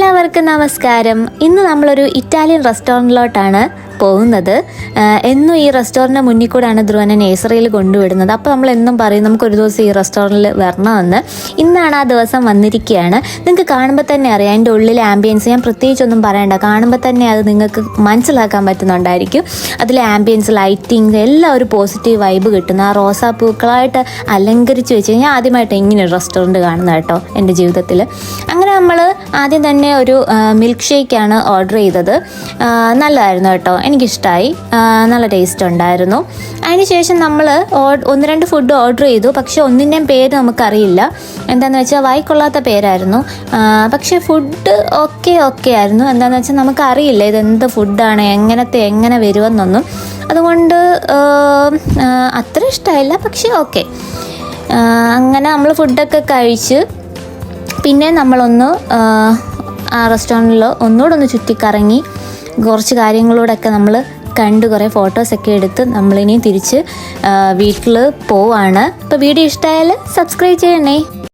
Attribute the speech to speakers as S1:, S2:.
S1: എല്ലാവർക്കും നമസ്കാരം. ഇന്ന് നമ്മളൊരു ഇറ്റാലിയൻ റെസ്റ്റോറൻറ്റിലോട്ടാണ് പോകുന്നത്. എന്നും ഈ റെസ്റ്റോറൻറ്റിന് മുന്നിൽ കൂടെയാണ് ധ്രുവനെ നേഴ്സറിയിൽ കൊണ്ടുവിടുന്നത്. അപ്പോൾ നമ്മൾ എന്നും പറയും നമുക്കൊരു ദിവസം ഈ റെസ്റ്റോറൻറ്റിൽ വരണമെന്ന്. ഇന്നാണ് ആ ദിവസം വന്നിരിക്കുകയാണ്. നിങ്ങൾക്ക് കാണുമ്പോൾ തന്നെ അറിയാം അതിൻ്റെ ഉള്ളിലെ ആംബിയൻസ്. ഞാൻ പ്രത്യേകിച്ചൊന്നും പറയണ്ട, കാണുമ്പോൾ തന്നെ അത് നിങ്ങൾക്ക് മനസ്സിലാക്കാൻ പറ്റുന്നുണ്ടായിരിക്കും. അതിലെ ആംബിയൻസ്, ലൈറ്റിങ് എല്ലാം ഒരു പോസിറ്റീവ് വൈബ് കിട്ടുന്ന ആ റോസാപ്പൂക്കളായിട്ട് അലങ്കരിച്ച് വെച്ച് കഴിഞ്ഞാൽ ആദ്യമായിട്ട് ഇങ്ങനെ ഒരു റെസ്റ്റോറൻറ്റ് കാണുന്നത് കേട്ടോ എൻ്റെ ജീവിതത്തിൽ. അങ്ങനെ നമ്മൾ ആദ്യം തന്നെ ഒരു മിൽക്ക് ഷേക്കാണ് ഓർഡർ ചെയ്തത്. നല്ലതായിരുന്നു കേട്ടോ, എനിക്കിഷ്ടമായി, നല്ല ടേസ്റ്റ് ഉണ്ടായിരുന്നു. അതിനുശേഷം നമ്മൾ 1-2 ഫുഡ് ഓർഡർ ചെയ്തു. പക്ഷെ ഒന്നിൻ്റെയും പേര് നമുക്കറിയില്ല. എന്താണെന്ന് വെച്ചാൽ വായിക്കൊള്ളാത്ത പേരായിരുന്നു. പക്ഷേ ഫുഡ് ഓക്കെ ആയിരുന്നു. എന്താണെന്ന് വെച്ചാൽ നമുക്കറിയില്ല ഇതെന്ത് ഫുഡാണ്, എങ്ങനെ വരുമെന്നൊന്നും. അതുകൊണ്ട് അത്ര ഇഷ്ടമായില്ല, പക്ഷേ ഓക്കെ. അങ്ങനെ നമ്മൾ ഫുഡൊക്കെ കഴിച്ച് പിന്നെ നമ്മളൊന്ന് ആ റെസ്റ്റോറൻറ്റിൽ ഒന്നുകൂടെ ഒന്ന് ചുറ്റിക്കറങ്ങി കുറച്ച് കാര്യങ്ങളോടൊക്കെ നമ്മൾ കണ്ട് കുറേ ഫോട്ടോസൊക്കെ എടുത്ത് നമ്മളിനി തിരിച്ച് വീട്ടിൽ പോവാണ്. അപ്പോൾ വീഡിയോ ഇഷ്ടമായാൽ സബ്സ്ക്രൈബ് ചെയ്യണേ.